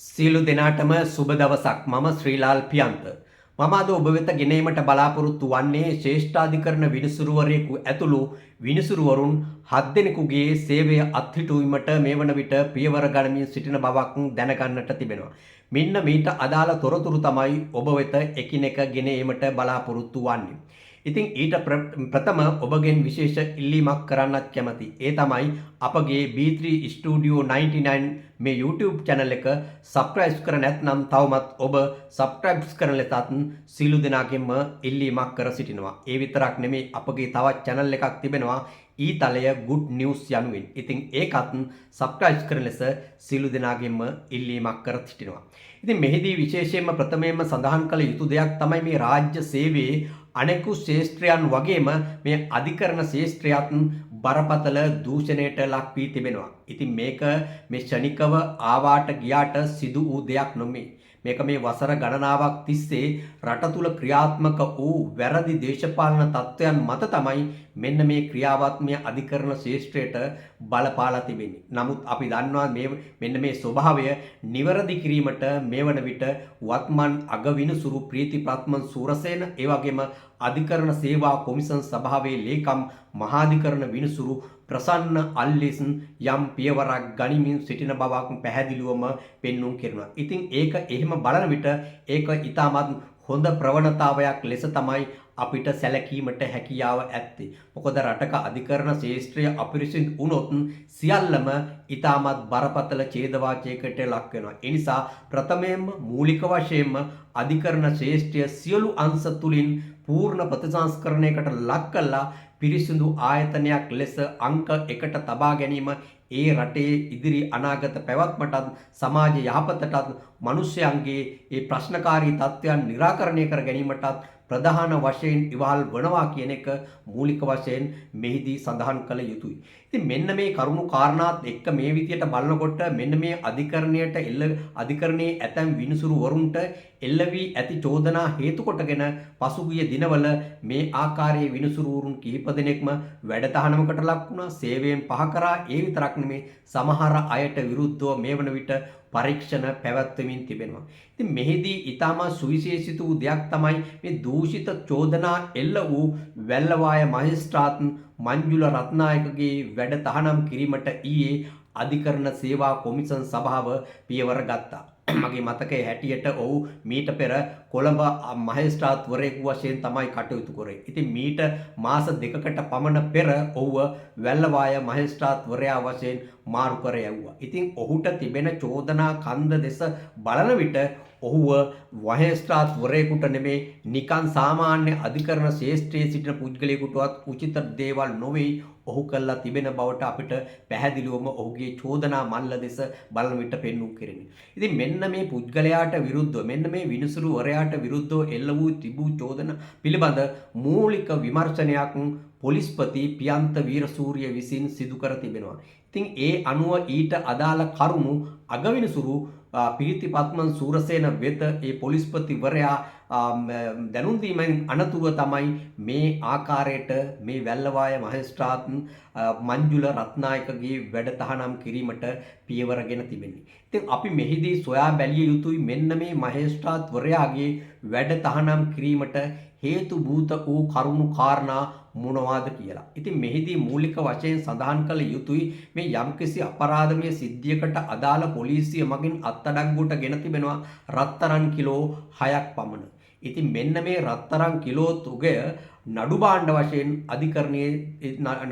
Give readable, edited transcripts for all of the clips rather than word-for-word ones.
සියලු දෙනාටම සුබ දවසක්. මම ශ්‍රීලාල් පියන්ත. මම අද ඔබ වෙත ගෙනීමට බලාපොරොත්තු වන්නේ ශ්‍රේෂ්ඨාධිකරණ විනිසුරුවරයෙකු ඇතුළු විනිසුරුවරුන් 7 දෙනෙකුගේ සේවය අත්හිටුවීමට මේ වන විට පියවර ගනිමින් සිටින බවක් දැනගන්නට තිබෙනවා. මෙන්න මීට අදාළ තොරතුරු තමයි ඔබ වෙත එකිනෙක ගෙන ඒමට බලාපොරොත්තු වන්නේ. ඉතින් ඊට ප්‍රථම ඔබගෙන් විශේෂ ඉල්ලීමක් කරන්නත් කැමති. ඒ තමයි අපගේ B3 Studio 99 මේ YouTube channel එක subscribe කර නැත්නම් තවමත් ඔබ subscribe කරන ලෙසත් සීලු දෙනාගෙන්ම ඉල්ලීමක් කර සිටිනවා. ඒ විතරක් නෙමෙයි අපගේ තවත් channel එකක් තිබෙනවා ඊතලය good news යනුවෙන්. ඉතින් ඒකත් subscribe කරන ලෙස සීලු දෙනාගෙන්ම ඉල්ලීමක් කර සිටිනවා. ඉතින් මෙහිදී විශේෂයෙන්ම ප්‍රථමයෙන්ම සඳහන් කළ යුතු දෙයක් තමයි මේ රාජ්‍ය සේවයේ අනෙකුත් ශේෂ්ත්‍රයන් වගේම මේ අධිකරණ ශේෂ්ත්‍රයත් බරපතල දූෂණයට ලක් වී තිබෙනවා. ඉතින් මේක මේ ක්ෂණිකව ආවාට ගියාට සිදු වූ දෙයක් නොමේ. මේක මේ වසර ගණනාවක් තිස්සේ රට තුල ක්‍රියාත්මක වූ වැරදි දේශපාලන තත්ත්වයන් මත තමයි මෙන්න මේ ක්‍රියාවත් මේ අධිකරණ ශේෂ්ත්‍රයට බලපාලා තිබෙන්නේ. නමුත් අපි දන්නවා මෙන්න මේ ස්වභාවය නිවැරදි කිරීමට මේ වන විට වත්මන් අගවිනිසුරු ප්‍රීතිප්‍රත්මන් සූරසේන ඒ වගේම අධිකරණ සේවා කොමිසම් සභාවේ ලේකම් මහාධිකරණ විනිසුරු ප්‍රසන්න අල්ලිස් යම් පියවරක් ගනිමින් සිටින බවක් පැහැදිලිවම පෙන්වුම් කරනවා. ඉතින් ඒක එහෙම බලන විට ඒක ඊටමත් හොඳ ප්‍රවණතාවයක් ලෙස තමයි අපිට සැලකීමට හැකියාව ඇත්තේ. මොකද රටක අධිකරණ ශේෂ්ත්‍රය අපිරිසිදු වුණොත් සියල්ලම ඊටමත් බරපතල ඡේදවාචයකට ලක් වෙනවා. ඒ නිසා ප්‍රථමයෙන්ම මූලික වශයෙන්ම අධිකරණ ශේෂ්ත්‍රය සියලු අංශ තුලින් පූර්ණ ප්‍රතිසංස්කරණයකට ලක් කළා පිරිසිදු ආයතනයක් ලෙස අංක 1ට තබා ගැනීම ඒ රටේ ඉදිරි අනාගත පැවැත්මටත් සමාජ යහපතටත් මිනිස්යන්ගේ ඒ ප්‍රශ්නකාරී තත්ත්වයන් निराකරණය කර ගැනීමටත් ප්‍රධාන වශයෙන් ඉවහල් වනවා කියන එක මූලික වශයෙන් මෙහිදී සඳහන් කළ යුතුයි. ඉතින් මෙන්න මේ කරුණු කාරණාත් එක්ක මේ විදියට බලනකොට මෙන්න මේ අධිකරණයේ ඇතැම් විනිසුරු වරුන්ට එල්ල වී ඇති චෝදනා හේතු කොටගෙන පසුගිය දිනවල මේ ආකාරයේ විනිසුරු වරුන් කිහිප දෙනෙක්ම වැඩතහනමකට ලක් වුණා. සේවයෙන් පහ කරා. ඒ විතරක් නෙමේ සමහර අයට විරුද්ධව මේ වන විට පරීක්ෂණ පැවැත්වෙමින් තිබෙනවා. ඉතින් මෙහිදී ඊටම සුවිශේෂිත වූ දෙයක් තමයි මේ දූෂිත චෝදනා එල්ල වූ වැල්ලවාය මහේස්ත්‍රාත් මංජුල රත්නායකගේ වැඩ තහනම් කිරීමට ඊයේ අධිකරණ සේවා කොමිසම් සභාව පියවර ගත්තා. මගේ මතකයේ හැටියට ඔහු මීට පෙර කොළඹ මහේස්ත්‍රාත්වරයෙකු වශයෙන් තමයි කටයුතු කරේ. ඉතින් මීට මාස 2කට පමණ පෙර ඔහුව වැල්ලවාය මහේස්ත්‍රාත්වරයා වශයෙන් මාරු කර යවුවා. ඉතින් ඔහුට තිබෙන චෝදනා කන්ද දෙස බලන විට ඔහුව මහේස්ත්‍රාත්වරයෙකුට නෙමේ නිකන් සාමාන්‍ය අධිකරණ ශේෂ්ත්‍රයේ සිටින පුද්ගලයෙකුටවත් උචිත දේවල් නොවේ ඔහු කළා තිබෙන බවට අපිට පැහැදිලිවම ඔහුගේ චෝදනා මල්ල දෙස බලන විට පෙන්වු කෙරෙන්නේ. ඉතින් මෙන්න මේ පුද්ගලයාට විරුද්ධව මෙන්න මේ විනිසුරුවරයාට විරුද්ධව එල්ල වූ තිබූ චෝදනා පිළිබඳ මූලික විමර්ශනයක් පොලිස්පති පියන්ත වීරසූරිය විසින් සිදු කර තිබෙනවා. ඉතින් ඒ අනුව ඊට අදාළ කරුණු අගවිනිසුරු ප්‍රීතිපත්මන් සූරසේන වෙත ඒ පොලිස්පතිවරයා දැනුම් දීමෙන් අනතුරුව තමයි මේ ආකාරයට මේ වැල්ලවාය මහේස්ත්‍රාත් මංජුල රත්නායකගේ වැඩ තහනම් කිරීමට පියවරගෙන තිබෙන්නේ. ඉතින් අපි මෙහිදී සොයා බැලිය යුතුයි මෙන්න මේ මහේස්ත්‍රාත්වරයාගේ වැඩ තහනම් කිරීමට හේතු භූත වූ කරුණු කාරණා මොනවාද කියලා. ඉතින් මෙහිදී මූලික වශයෙන් සඳහන් කළ යුතුයි මේ යම්කිසි අපරාධමය සිද්ධියකට අදාළ පොලිසිය මගින් අත්අඩංගුවට ගෙන තිබෙනවා රත්තරන් කිලෝ 6ක් පමණ. ඉතින් මෙන්න මේ රත්තරන් කිලෝ තුගය නඩු භාණ්ඩ වශයෙන් අධිකරණයේ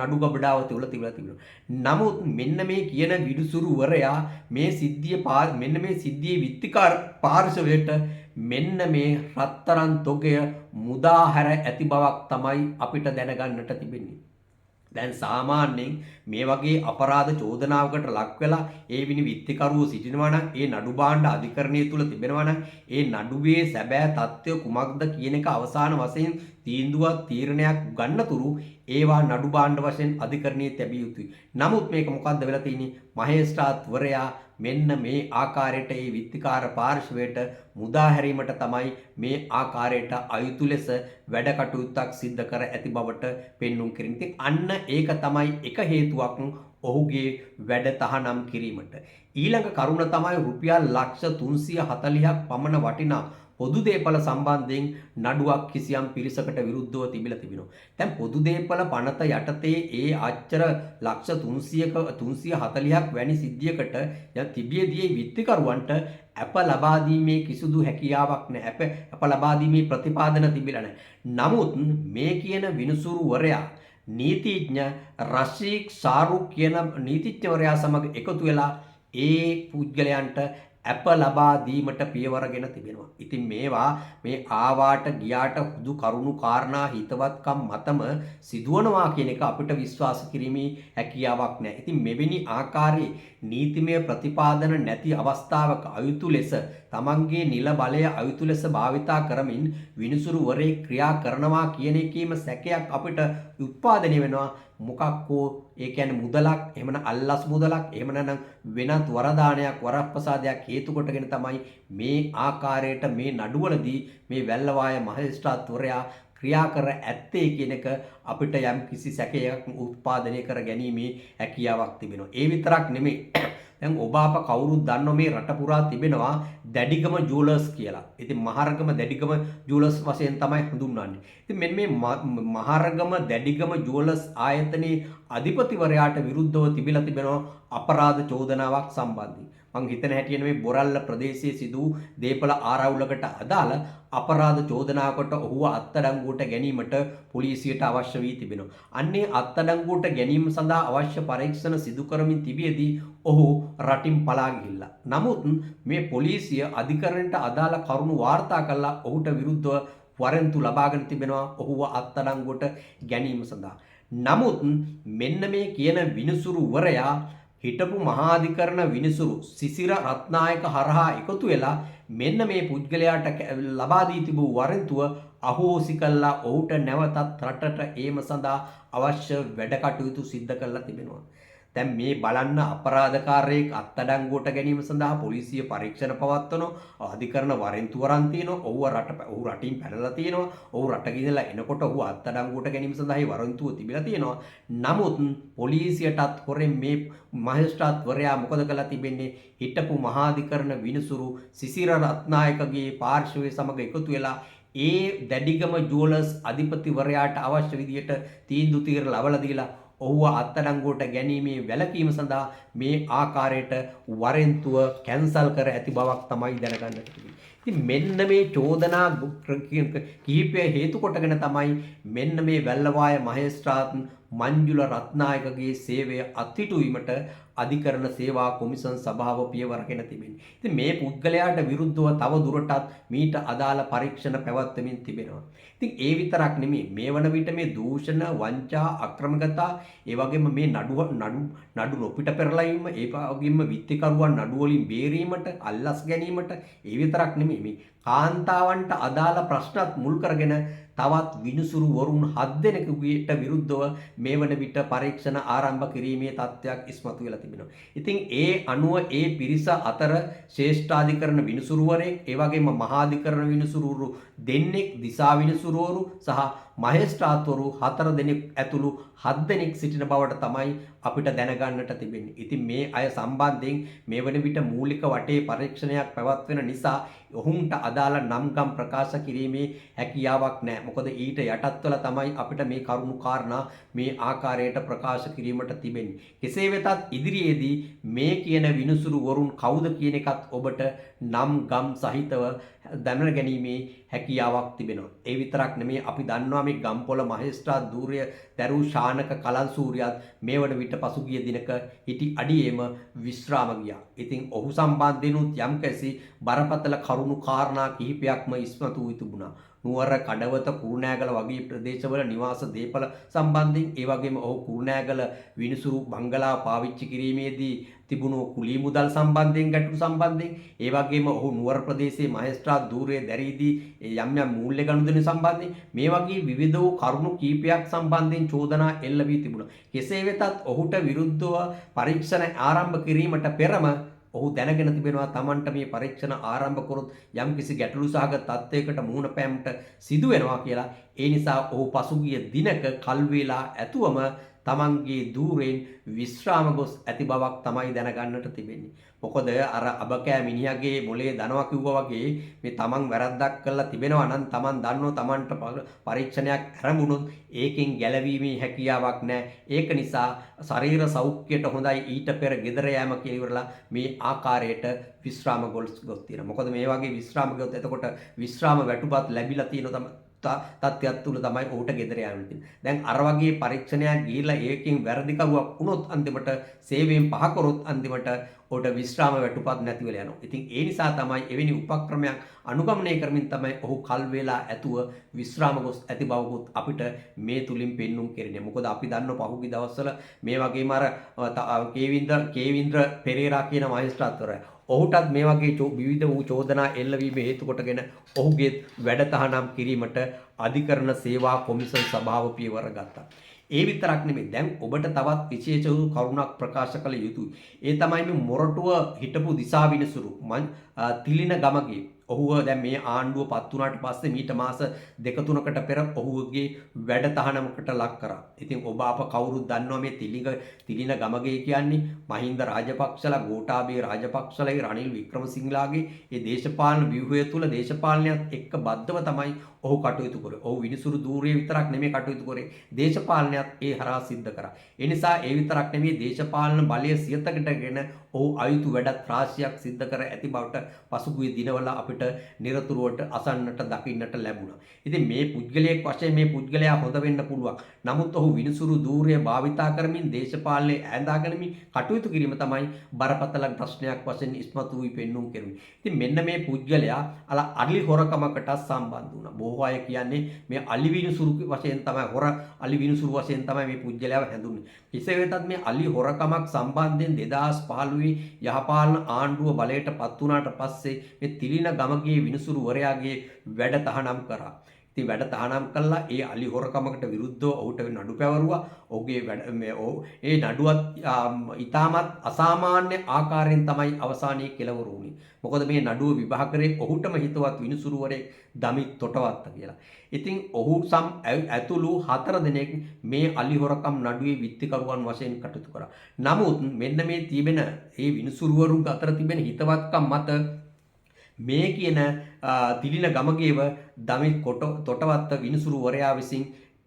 නඩු ගබඩාව තුල තිබෙනවා. නමුත් මෙන්න මේ කියන විනිසුරුවරයා මේ සිද්ධියේ විත්තිකාර පාර්ශවයට මෙන්න මේ රත්තරන් තොගය මුදා හැර ඇති බවක් තමයි අපිට දැනගන්නට තිබෙන්නේ. දැන් සාමාන්‍යයෙන් මේ වගේ අපරාධ චෝදනාවකට ලක් වෙලා ඒ විත්තිකරුවෝ සිටිනවා නම් ඒ නඩු භාණ්ඩ අධිකරණය තුල තිබෙනවා නම් ඒ නඩුවේ සැබෑ තත්ත්වය කුමක්ද කියන එක අවසාන වශයෙන් තීරණයක් ගන්නතුරු ඒවා නඩු භාණ්ඩ වශයෙන් අධිකරණයේ තැබිය යුතුයි. නමුත් මේක මොකද්ද වෙලා තියෙන්නේ? මහේස්ත්‍රාත්වරයා මෙන්න මේ ආකාරයට ඒ විත්තිකාර පාර්ශවයට මුදා හැරීමට තමයි මේ ආකාරයට අයුතු ලෙස වැඩ කටයුත්තක් සිද්ධ කර ඇති බවට පෙන්눔 කිරීම. ඉතින් අන්න ඒක තමයි එක හේතුවක් ඔහුගේ වැඩ තහනම් කිරීමට. ඊළඟ කරුණ තමයි රුපියල් ලක්ෂ 340ක් පමණ වටිනා පොදු දේපල සම්බන්ධයෙන් නඩුවක් කිසියම් පිරිසකට විරුද්ධව තිබිලා තිබෙනවා. දැන් පොදු දේපල පනත යටතේ ඒ අච්චර ලක්ෂ 300ක 340ක් වැනි සිද්ධියකට දැන් තිබියදී විත්තිකරුවන්ට අප ලබා දීමේ කිසිදු හැකියාවක් නැහැ. අප ලබා දීමේ ප්‍රතිපාදන තිබිලා නැහැ. නමුත් මේ කියන විනිසුරුවරයා නීතිඥ රශීක් ශාරුක් කියන නීතිඥවරයා සමග එකතු වෙලා ඒ පුද්ගලයන්ට අප ලබා දීමට පියවරගෙන තිබෙනවා. ඉතින් මේවා මේ ආවාට ගියාට හුදු කරුණු කාරණා හිතවත්කම් මතම සිදුවනවා කියන එක අපිට විශ්වාස කිරීමේ හැකියාවක් නැහැ. ඉතින් මෙවැනි ආකාරයේ නීතිමය ප්‍රතිපාදන නැති අවස්ථාවක අයුතු ලෙස තමන්ගේ නිල බලය අයුතු ලෙස භාවිතා කරමින් විනිසුරුවරේ ක්‍රියා කරනවා කියන එකේම සැකයක් අපිට උත්පාදනය වෙනවා. මොකක්කෝ ඒ කියන්නේ මුදලක් එහෙම නැත්නම් අල්ලස් මුදලක් එහෙම නැත්නම් වෙනත් වරදානයක් වරප්‍රසාදයක් හේතු කොටගෙන තමයි මේ ආකාරයට මේ නඩුවලදී මේ වැල්ලවාය මහේස්ත්‍රාත්වරයා ක්‍රියා කර ඇත්තේ කියන එක අපිට යම් කිසි සැකයක් උත්පාදනය කර ගැනීමේ හැකියාවක් තිබෙනවා. ඒ විතරක් නෙමෙයි. දැන් ඔබ අප කවුරුත් දන්නෝ මේ රට පුරා තිබෙනවා දැඩිගම ජුවලර්ස් කියලා. ඉතින් මහරගම දැඩිගම ජුවලර්ස් වශයෙන් තමයි හඳුන්වන්නේ. ඉතින් මෙන්න මේ මහරගම දැඩිගම ජුවලර්ස් ආයතනයේ අධිපතිවරයාට විරුද්ධව තිබිලා තිබෙනවා අපරාධ චෝදනාවක් සම්බන්ධයෙන්. මං හිතන හැටියට මේ බොරල්ල ප්‍රදේශයේ සිදු දේපල ආරවුලකට අදාළ අපරාධ චෝදනාවකට ඔහුව අත්අඩංගුවට ගැනීමට පොලිසියට අවශ්‍ය වී තිබෙනවා. අන්නේ අත්අඩංගුවට ගැනීම සඳහා අවශ්‍ය පරීක්ෂණ සිදු කරමින් තිබියදී ඔහු රටින් පලා ගිහිල්ලා. නමුත් මේ පොලිසිය අධිකරණයට අදාළ කරුණු වාර්තා කළා ඔහුට විරුද්ධව වරෙන්තු ලබාගෙන තිබෙනවා ඔහුව අත්අඩංගුවට ගැනීම සඳහා. නමුත් මෙන්න මේ කියන විනිසුරුවරයා හිටපු මහාධිකරණ විනිසුරු සිසිර රත්නායක හරහා එකතු වෙලා මෙන්න මේ පුද්ගලයාට ලබා දී තිබූ වරෙන්තුව අහෝසි කළා ඔහුට නැවතත් රටට ඒම සඳහා අවශ්‍ය වැඩ කටයුතු සිද්ධ කරලා තිබෙනවා. දැන් මේ බලන්න අපරාධකාරයෙක් අත්අඩංගුවට ගැනීම සඳහා පොලිසිය පරීක්ෂණ පවත්වනවා. අධිකරණ වරෙන්තු වරන් තියනවා. ඔහු රටින් පැනලා තියෙනවා. ඔහු රට ගිහිල්ලා එනකොට ඔහු අත්අඩංගුවට ගැනීම සඳහා වරෙන්තුව තිබිලා තියෙනවා. නමුත් පොලිසියටත් හොරෙන් මේ මහේස්ත්‍රාත්වරයා මොකද කළා තිබෙන්නේ? හිටපු මහාධිකරණ විනිසුරු සිසිර රත්නායකගේ පාර්ශවය සමග එකතු වෙලා ඒ දැඩිගම ජුවලර්ස් අධිපතිවරයාට අවශ්‍ය විදියට තීන්දුව తీරලා ලබලා දීලා ඔහුව අත්අඩංගුවට ගැනීමේ වැළකීම සඳහා මේ ආකාරයට වරෙන්තුව කැන්සල් කර ඇති බවක් තමයි දැනගන්නට තිබෙන්නේ. ඉතින් මෙන්න මේ චෝදනා කිහිපය හේතු කොටගෙන තමයි මෙන්න මේ වැල්ලවාය මහේස්ත්‍රාත් මංජුල රත්නායකගේ සේවය අත්හිටුවීමට අධිකරණ සේවා කොමිසම් සභාව පියවරගෙන තිබෙනවා. ඉතින් මේ පුද්ගලයාට විරුද්ධව තව දුරටත් මීට අදාළ පරීක්ෂණ පැවැත්වමින් තිබෙනවා. ඉතින් ඒ විතරක් නෙමෙයි මේ වන විට මේ දූෂණ, වංචා, අක්‍රමිකතා, ඒ වගේම මේ නඩු නොපිට පෙරලීම, ඒ වගේම විත්තිකරුවන් නඩු වලින් බේරීමට, අල්ලස් ගැනීමට, ඒ විතරක් නෙමෙයි මේ කාන්තාවන්ට අදාළ ප්‍රශ්නත් මුල් කරගෙන තවත් විනිසුරු වරුන් 7 දෙනෙකුට විරුද්ධව මේ වන විට පරීක්ෂණ ආරම්භ කිරීමේ තත්ත්වයක් ඉස්මතු වෙලා තිබෙනවා. ඉතින් ඒ අනුව ඒ පිරිස අතර ශ්‍රේෂ්ඨාධිකරණ විනිසුරුවරයෙක්, ඒ වගේම මහාධිකරණ විනිසුරුවරු දෙන්නෙක්, දිසා විනිසුරුවරු සහ මහේස්ත්‍රාත්වරු 4 දෙනෙක් ඇතුළු 7 දෙනෙක් සිටින බවට තමයි අපිට දැනගන්නට තිබෙන්නේ. ඉතින් මේ අය සම්බන්ධයෙන් මේ වන විට මූලික වටේ පරීක්ෂණයක් පැවැත්වෙන නිසා ඔවුන්ට අදාළ නම්ගම් ප්‍රකාශ කිරීමේ හැකියාවක් නැහැ. මොකද ඊට යටත්වල තමයි අපිට මේ කරුණු කාරණා මේ ආකාරයට ප්‍රකාශ කිරීමට තිබෙන්නේ. කෙසේ වෙතත් ඉදිරියේදී මේ කියන විනිසුරු වරුන් කවුද කියන එකත් ඔබට නම් ගම් සහිතව දැන ගැනීමේ හැකියාවක් තිබෙනවා. ඒ විතරක් නෙමෙයි අපි දන්නවා මේ ගම්පොළ මහේස්ත්‍රාත් ධූරය දරූ ශානක කලන්සූරියත් මේ වන විට පසුගිය දිනක හිටි අඩියේම විශ්‍රාම ගියා. ඉතින් ඔහු සම්බන්ධයෙන් යම්කිසි බරපතල කරුණු කාරණා කිහිපයක්ම ඉස්මතු වී තිබුණා. නුවර කඩවත කුරුණෑගල වගේ ප්‍රදේශවල නිවාස දේපල සම්බන්ධයෙන්, ඒ වගේම ඔහු කුරුණෑගල විනිසුරු බංගලා පාවිච්චි කිරීමේදී තිබුණු කුලී මුදල් සම්බන්ධයෙන් ගැටලු සම්බන්ධයෙන්, ඒ වගේම ඔහු නුවර ප්‍රදේශයේ මහේස්ත්‍රාත් ධූරයේ දැරීදී යම් මූල්‍ය ගනුදෙනු සම්බන්ධයෙන් මේ වගේ විවිධ වූ කරුණු කීපයක් සම්බන්ධයෙන් චෝදනා එල්ල වී තිබුණා. කෙසේ වෙතත් ඔහුට විරුද්ධව පරීක්ෂණ ආරම්භ කිරීමට පෙරම ඔහු දැනගෙන තිබෙනවා තමන්ට මේ පරීක්ෂණ ආරම්භ කරොත් යම්කිසි ගැටලු සහගත තත්ත්වයකට මුහුණ පෑමට සිදු වෙනවා කියලා. ඒ නිසා ඔහු පසුගිය දිනක කල් වේලා ඇතුවම තමන්ගේ ධූරයෙන් විශ්‍රාම ගොස් ඇති බවක් තමයි දැනගන්නට තිබෙන්නේ. මොකද අර අබකෑ මිනිහගේ මොලේ දනවා කිව්වා වගේ මේ තමන් වැරද්දක් කරලා තිබෙනවා නම් තමන් දන්නෝ තමන්ට පරීක්ෂණයක් ආරම්භුනොත් ඒකෙන් ගැලවීමේ හැකියාවක් නැහැ. ඒක නිසා ශරීර සෞඛ්‍යයට හොඳයි ඊට පෙර ගෙදර යෑම කියලා ඉවරලා මේ ආකාරයට විශ්‍රාම ගොස් තියෙනවා. මොකද මේ වගේ විශ්‍රාම ගොස් එතකොට විශ්‍රාම වැටුපත් ලැබිලා තියෙනවා තත්ත්වයක් තුල තමයි ඔහුට ගෙදර යන්න තියෙන්නේ. දැන් අර වගේ පරීක්ෂණයක් ගිහිල්ලා ඒකෙන් වැරදිකරුවක් වුණොත් අන්තිමට සේවයෙන් පහ කරොත් අන්තිමට ඔහුට විශ්‍රාම වැටුපත් නැති වෙලා යනවා. ඉතින් ඒ නිසා තමයි එවැනි උපක්‍රමයක් අනුගමනය කරමින් තමයි ඔහු කල් වේලා ඇතුව විශ්‍රාම ගොස් ඇති බවකුත් අපිට මේ තුලින් පෙන්눔 කෙරෙන්නේ. මොකද අපි දන්න පහුගිය දවස්වල මේ වගේම අර කේවින්ද්‍ර පෙරේරා කියන මහේස්ත්‍රාත්වරයා ඔහුටත් මේ වගේ විවිධ වූ චෝදනා එල්ලවීම හේතු කොටගෙන ඔහුගේ වැඩතහනම් කිරීමට අධිකරණ සේවා කොමිසම් සභාව පියවර ගත්තා. ඒ විතරක් නෙමෙයි දැන් ඔබට තවත් විශේෂ වූ කරුණක් ප්‍රකාශ කළ යුතුයි. ඒ තමයි මේ මොරටුව හිටපු දිසා විනිසුරු තිලින ගමගේ ඔහුව දැන් මේ ආණ්ඩුව පත් වුණාට පස්සේ මීට මාස 2-3කට පෙර ඔහුගේ වැඩතහනමකට ලක් කරා. ඉතින් ඔබ අප කවුරුත් දන්නවා මේ තිලින ගමගේ කියන්නේ මහින්ද රාජපක්ෂලා, ගෝඨාභය රාජපක්ෂලා, රනිල් වික්‍රමසිංහලාගේ ඒ දේශපාලන ව්‍යුහය තුල දේශපාලනයත් එක්ක බද්ධව තමයි ඔහු කටයුතු කරේ. ඔහු විනිසුරු ධූරයේ විතරක් නෙමෙයි කටයුතු කරේ. දේශපාලනයත් ඒ හරහා සිද්ධ කරා. ඒ නිසා ඒ විතරක් නෙමෙයි දේශපාලන බලය සියතකටගෙන ඔහු අයුතු වැඩත් රාශියක් සිද්ධ කර ඇති බවට පසුගිය දිනවල අපිට නිරතුරුවට අසන්නට දකින්නට ලැබුණා. ඉතින් මේ පුද්ගලයෙක් වශයෙන් මේ පුද්ගලයා හොඳ වෙන්න පුළුවන්. නමුත් ඔහු විනිසුරු ධූරය භාවිතා කරමින් දේශපාලනයේ ඈඳාගැනීම කටයුතු කිරීම තමයි බරපතල ප්‍රශ්නයක් වශයෙන් ඉස්මතු වී පෙන්눔 කෙරුවේ. ඉතින් මෙන්න මේ පුද්ගලයා අලි හොරකමකට සම්බන්ධ වුණා. බොහෝ අය කියන්නේ මේ අලි විනිසුරු වශයෙන් තමයි අලි විනිසුරු වශයෙන් තමයි මේ පුද්ගලයාව හැඳුන්වන්නේ. කෙසේ වෙතත් මේ අලි හොරකමක් සම්බන්ධයෙන් 2015 යහපාලන ආණ්ඩුව බලයට පත් වුණාට පස්සේ මේ තිලින ගමගේ විනිසුරුවරයාගේ වැඩ තහනම් කරා. ඉතින් වැඩ තහනම් කළා ඒ අලි හොරකමකට විරුද්ධව ඔහුට නඩු පැවරුවා. ඔහුගේ ඒ නඩුවත් ඉතාමත් අසාමාන්‍ය ආකාරයෙන් තමයි අවසානයේ කෙලවර වුණේ. මොකද මේ නඩුව විභාග කරේ ඔහුටම හිතවත් විනිසුරුවරයෙක් දමිත් තොටවත්ත කියලා. ඉතින් ඔහු ඇතුළු 4 දෙනෙක් මේ අලි හොරකම් නඩුවේ විත්තිකරුවන් වශයෙන් කටයුතු කරා. නමුත් මෙන්න මේ තිබෙන ඒ විනිසුරුවරුන් අතර තිබෙන හිතවත්කම් මත මේ කියන තිලින ගමගේව දමිත් තොටවත්ත විනිසුරුවරයා විසින්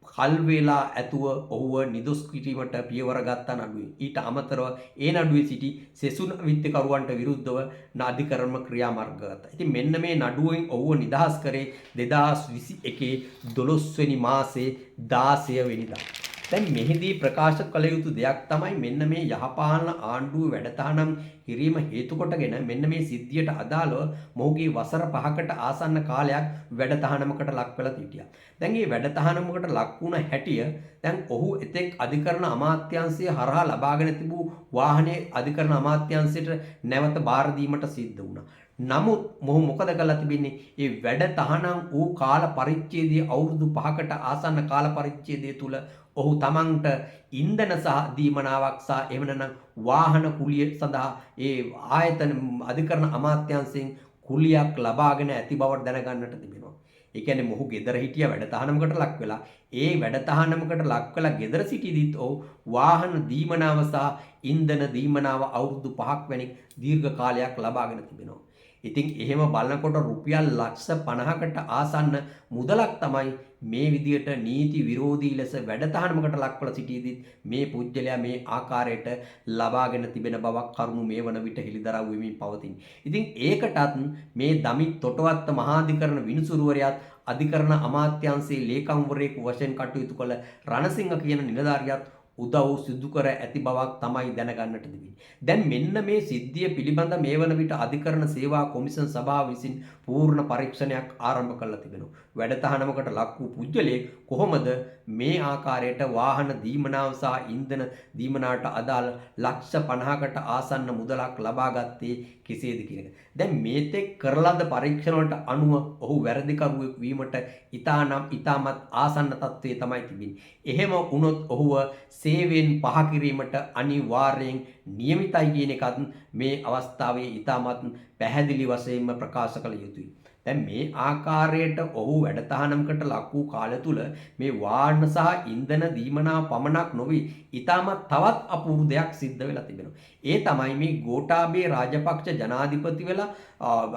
කල් වේලා ඇතුව ඔහුව නිදොස් කිරීමට පියවර ගත්තා නඩුවේ. ඊට අමතරව ඒ නඩුවේ සිටි සෙසුන් විත්තිකරුවන්ට විරුද්ධව අධිකරණ ක්‍රියාමාර්ග ගත්තා. ඉතින් මෙන්න මේ නඩුවෙන් ඔහුව නිදහස් කරේ 2021 12 වෙනි මාසේ 16 වෙනිදා. දැන් මෙහිදී ප්‍රකාශ කළ යුතු දෙයක් තමයි මෙන්න මේ යහපාලන ආණ්ඩුව වැඩතහනම් කිරීම හේතු කොටගෙන මෙන්න මේ සිද්ධියට අදාළව මොහුගේ වසර 5කට ආසන්න කාලයක් වැඩතහනමකට ලක් වෙලා සිටියා. දැන් මේ වැඩතහනමකට ලක් වුණ හැටිය දැන් ඔහු එතෙක් අධිකරණ අමාත්‍යාංශය හරහා ලබාගෙන තිබූ වාහනේ අධිකරණ අමාත්‍යාංශයට නැවත බාර දීමට සිද්ධ වුණා. නමුත් මොහු මොකද කරලා තිබෙන්නේ? ඒ වැඩ තහනම් වූ කාල පරිච්ඡේදයේ අවුරුදු 5කට ආසන්න කාල පරිච්ඡේදය තුල ඔහු තමන්ට ඉන්ධන සහ දීමනාවක් සහ එහෙම නැත්නම් වාහන කුලිය සඳහා ඒ ආයතන අධිකරණ අමාත්‍යාංශයෙන් කුලියක් ලබාගෙන ඇති බවට දැනගන්නට තිබෙනවා. ඒ කියන්නේ මොහු ගෙදර හිටිය වැඩ තහනමකට ලක් වෙලා ඒ වැඩ තහනමකට ලක් වෙලා ගෙදර සිටියදීත් ඔහු වාහන දීමනාව සහ ඉන්ධන දීමනාව අවුරුදු 5ක් වැනි දීර්ඝ කාලයක් ලබාගෙන තිබෙනවා. ඉතින් එහෙම බලනකොට රුපියල් ලක්ෂ 50කට ආසන්න මුදලක් තමයි මේ විදියට නීති විරෝධී ලෙස වැඩතහනමකට ලක්වලා සිටියේදී මේ පුජ්‍යලයා මේ ආකාරයට ලබාගෙන තිබෙන බවක් කරුණු මේ වන විට හෙළිදරව් වෙමින් පවතින. ඉතින් ඒකටත් මේ දමිත් තොටවත්ත මහාධිකරණ විනිසුරුවරයාත් අධිකරණ අමාත්‍යාංශයේ ලේකම්වරයෙකු වශයෙන් කටයුතු කළ රණසිංහ කියන නිලධාරියාත් උදව් සිදු කර ඇති බවක් තමයි දැනගන්නට තිබෙන්නේ. දැන් මෙන්න මේ සිද්ධිය පිළිබඳ මේ වන විට අධිකරණ සේවා කොමිසම් සභාව විසින් පූර්ණ පරීක්ෂණයක් ආරම්භ කරලා තිබෙනවා. වැඩතහනමකට ලක් වූ පුජ්‍යලේ කොහොමද මේ ආකාරයට වාහන දීමනාව සහ ඉන්ධන දීමනාවට අදාළ ලක්ෂ 50කට ආසන්න මුදලක් ලබා ගත්තේ කෙසේද කියන එක. දැන් මේතෙක් කරලද පරීක්ෂණ වලට අනුව ඔහු වැරදිකරුවෙක් වීමට ඉතාමත් ආසන්න තත්ත්වයේ තමයි තිබෙන්නේ. එහෙම වුණොත් ඔහුව සේවයෙන් පහ කිරීමට අනිවාර්යෙන් නියමිතයි කියන එකත් මේ අවස්ථාවේ ඉතාමත් පැහැදිලි වශයෙන්ම ප්‍රකාශ කළ යුතුයි. දැන් මේ ආකාරයට ඔහු වැඩතහනමකට ලක් වූ කාලය තුල මේ වාහන සහ ඉන්ධන දීමනා පමණක් නොවේ ඉතාමත් තවත් අපූර්ව දෙයක් සිද්ධ වෙලා තිබෙනවා. ඒ තමයි මේ ගෝඨාභය රාජපක්ෂ ජනාධිපති වෙලා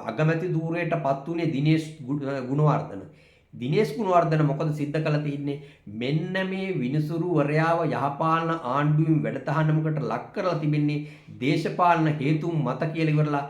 අගමැති ධූරයටපත් වුණේ දිනේෂ් ගුණවර්ධන. දිනේෂ් ගුණවර්ධන මොකද සිද්ධ කළ තින්නේ? මෙන්න මේ විනිසුරුවරයාව යහපාලන ආණ්ඩුවෙන් වැඩතහනමකට ලක් කරලා තිබෙන්නේ දේශපාලන හේතුන් මත කියලා ඉවරලා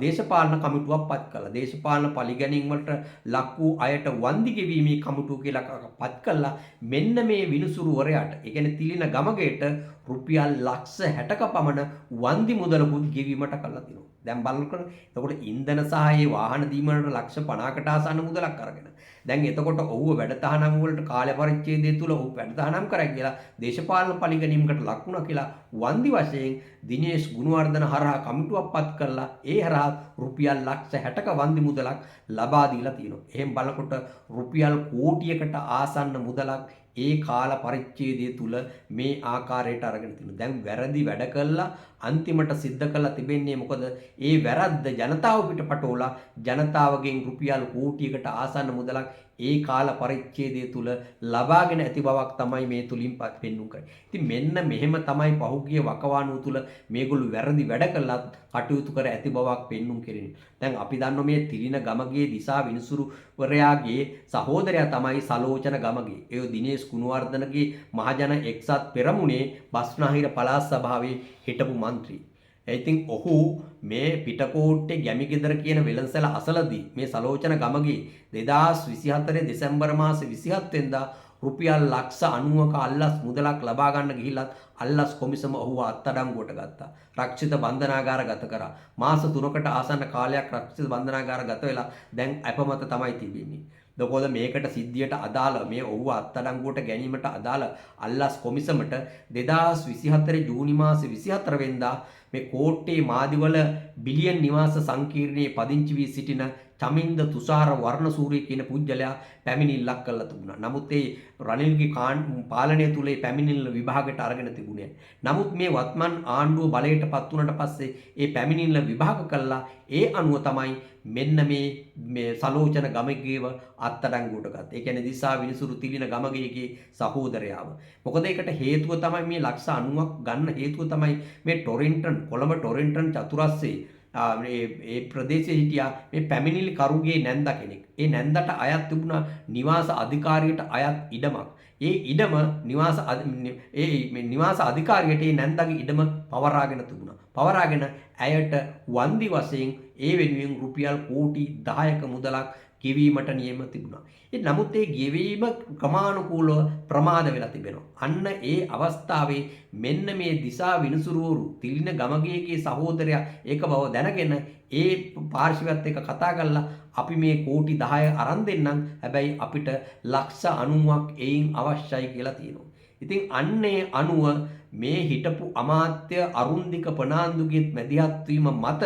දේශපාලන කමිටුවක් පත් කළා. දේශපාලන පරිගැනීම් වලට ලක් වූ අයට වන්දි ගෙවීමේ කමිටුව කියලා පත් කළා. මෙන්න මේ විනිසුරුවරයාට, ඒ කියන්නේ තිලින ගමගේට රුපියල් ලක්ෂ 60ක පමණ වන්දි මුදලකුත් ගෙවීමට කළා තියෙනවා. දැන් බලනකොට එතකොට ඉන්ධන සහ ඒ වාහන දීමකට ලක්ෂ 50කට ආසන්න මුදලක් අරගෙන. දැන් එතකොට ඔහුව වැඩතහනම් වලට කාල පරිච්ඡේදය තුල ඔහු වැඩතහනම් කරා කියලා දේශපාලන පරිගැනීමකට ලක් වුණා කියලා වන්දි වශයෙන් දිනේෂ් ගුණවර්ධන හරහා කමිටුවක් පත් කරලා ඒ හරහා රුපියල් ලක්ෂ 60ක වන්දි මුදලක් ලබා දීලා තියෙනවා. එහෙන් බලනකොට රුපියල් කෝටියකට ආසන්න මුදලක් ඒ කාල පරිච්ඡේදය තුල මේ ආකාරයට අරගෙන තිනවා. දැන් වැරදි වැඩ කළා අන්තිමට සිද්ධ කළා තිබෙන්නේ මොකද? ඒ වැරද්ද ජනතාව පිටපටෝලා ජනතාවගෙන් රුපියල් කෝටියකට ආසන්න මුදලක් ඒ කාල පරිච්ඡේදය තුල ලබාගෙන ඇති බවක් තමයි මේ තුලින් පෙන්වුම් කරන්නේ. ඉතින් මෙන්න මෙහෙම තමයි පහුගිය වකවානුව තුල මේගොල්ලෝ වැරදි වැඩ කළත් කටයුතු කර ඇති බවක් පෙන්වුම් කෙරෙන්නේ. දැන් අපි දන්නවා මේ තිලින ගමගේ දිසා විනිසුරුවරයාගේ සහෝදරයා තමයි සලෝචන ගමගේ. ඒ දිනේෂ් ගුණවර්ධනගේ මහජන එක්සත් පෙරමුණේ බස්නාහිර පළාත් සභාවේ හිටපු මන්ත්‍රී. ඉතින් ඔහු මේ පිටකෝට්ටේ ගැමිගෙදර කියන වෙළඳසැල අසලදී මේ සලෝචන ගමගේ 2024 දෙසැම්බර් මාසේ 27 වෙනිදා රුපියල් ලක්ෂ 90ක අල්ලස් මුදලක් ලබා ගන්න ගිහිල්ලත් අල්ලස් කොමිසම ඔහුව අත්අඩංගුවට ගත්තා. රක්ෂිත බන්ධනාගාර ගත කරා. මාස 3කට ආසන්න කාලයක් රක්ෂිත බන්ධනාගාර ගත වෙලා දැන් අපමත තමයි තිබෙන්නේ. දකොද මේකට සිද්ධියට අදාළ මේ ඔහුව අත්අඩංගුවට ගැනීමට අදාළ අල්ලස් කොමිසමට 2024 ජූනි මාසේ 24 වෙනිදා මේ කෝට්ටේ මාදිවල බිලියන් නිවාස සංකීර්ණයේ පදිංචි වී සිටින චමින්ද තුෂාර වර්ණසූරිය කියන පුජ්‍යලයා පැමිණිල්ලක් කළා තිබුණා. නමුත් ඒ රනිල්ගේ පාලනය තුල ඒ පැමිණිල්ල විභාගයට අරගෙන තිබුණේ. නමුත් මේ වත්මන් ආණ්ඩුව බලයටපත් වුණාට පස්සේ ඒ පැමිණිල්ල විභාග කළා. ඒ අනුව තමයි මෙන්න මේ සලෝචන ගමගේව අත්අඩංගුවට ගත්තා. ඒ කියන්නේ දිසා විනිසුරු තිලින ගමගේගේ සහෝදරයාව. මොකද ඒකට හේතුව තමයි මේ ලක්ෂ 90ක් ගන්න හේතුව තමයි මේ ටොරින්ටන් කොළඹ ටොරින්ටන් චතුරස්‍රයේ ඒ ප්‍රදේශයේ හිටියා මේ පැමිණිලි කරුගේ නැන්දා කෙනෙක්. ඒ නැන්දට අයත් තිබුණා නිවාස අධිකාරියට අයත් ඉඩමක්. ඒ ඉඩම නිවාස අධිකාරියට ඒ නැන්දාගේ ඉඩම පවරාගෙන තිබුණා. පවරාගෙන ඇයට වන්දි වශයෙන් ඒ වෙනුවෙන් රුපියල් කෝටි 10ක මුදලක් ගෙවීමට නියම තිබුණා. නමුත් ඒ ගෙවීම ක්‍රමානුකූලව ප්‍රමාද වෙලා තිබෙනවා. අන්න ඒ අවස්ථාවේ මෙන්න මේ දිසා විනිසුරුවරු තිලින ගමගේගේ සහෝදරයා ඒක බව දැනගෙන ඒ පාර්ශවයත් එක්ක කතා කරලා අපි මේ කෝටි 10 අරන් දෙන්නම්. හැබැයි අපිට ලක්ෂ 90ක් එයින් අවශ්‍යයි කියලා තියෙනවා. ඉතින් අන්නේ අනුව මේ හිටපු අමාත්‍ය අරුන්දික පනාන්දුගේ මැදිහත් වීම මත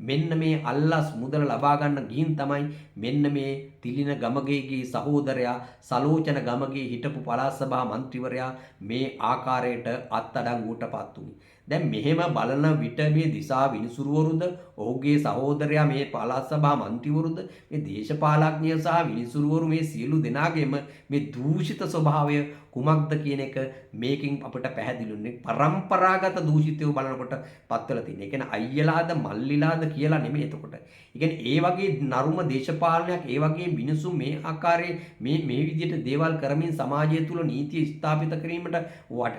මෙන්න මේ අල්ලස් මුදල ලබා ගන්න ගිහින් තමයි මෙන්න මේ තිලින ගමගේගේ සහෝදරයා සලෝචන ගමගේ හිටපු පළාත් සභා මන්ත්‍රීවරයා මේ ආකාරයට අත්අඩංගුවටපත් වුණේ. දැන් මෙහෙම බලන විට මේ දිසා විනිසුරුවරුද ඔහුගේ සහෝදරයා මේ පළාත් සභා මන්ත්‍රීවරුද මේ දේශපාලඥය සහ විනිසුරුවරු මේ සියලු දෙනාගේම මේ දූෂිත ස්වභාවය කුමක්ද කියන එක මේකෙන් අපිට පැහැදිලිුනේ. පරම්පරාගත දූෂිතයෝ බලනකොට පත්වල තියෙන. ඒ කියන්නේ අයියලාද මල්ලිලාද කියලා නෙමෙයි එතකොට. ඒ කියන්නේ ඒ වගේ නරුම දේශපාලනයක් ඒ වගේ මිනිසු මේ ආකාරයේ මේ විදිහට දේවල් කරමින් සමාජය තුල නීතිය ස්ථාපිත කිරීමට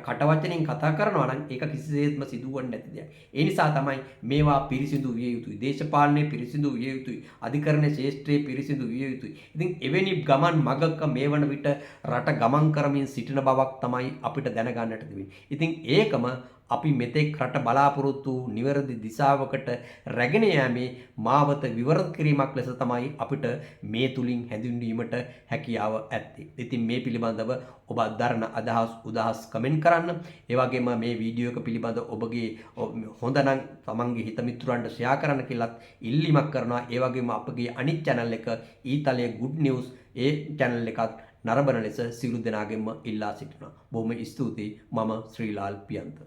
කටවචනෙන් කතා කරනවා නම් ඒක කිසිසේත්ම සිදුවන්නේ නැති දෙයක්. ඒ නිසා තමයි මේවා පිරිසිදු විය යුතුයි. දේශපාලනයේ පිරිසිදු විය යුතුයි. අධිකරණ ශාස්ත්‍රයේ පිරිසිදු විය යුතුයි. ඉතින් එවැනි ගමන් මගක මේ වන විට රට ගමන් කරමින් සිටින බවක් තමයි අපිට දැනගන්නට තිබෙන්නේ. ඉතින් ඒකම අපි මෙතෙක් රට බලාපොරොත්තු නිවැරදි දිශාවකට රැගෙන යෑමේ මාවත විවෘත කිරීමක් ලෙස තමයි අපිට මේ තුලින් හැඳින්වීමට හැකියාව ඇත්තේ. ඉතින් මේ පිළිබඳව ඔබ දරන උදහස් කමෙන්ට් කරන්න. ඒ වගේම මේ වීඩියෝ එක පිළිබඳව ඔබගේ හොඳ නම් තමන්ගේ හිත මිතුරන්ට ෂෙයා කරන්න කියලාත් ඉල්ලීමක් කරනවා. ඒ වගේම අපගේ අනිත් channel එක ඊතලයේ good news ඒ channel එකත් නරඹන ලෙස සියලු දෙනාගෙන්ම ඉල්ලා සිටිනවා. බොහොම ස්තුතියි. මම ශ්‍රීලාල් පියන්ත.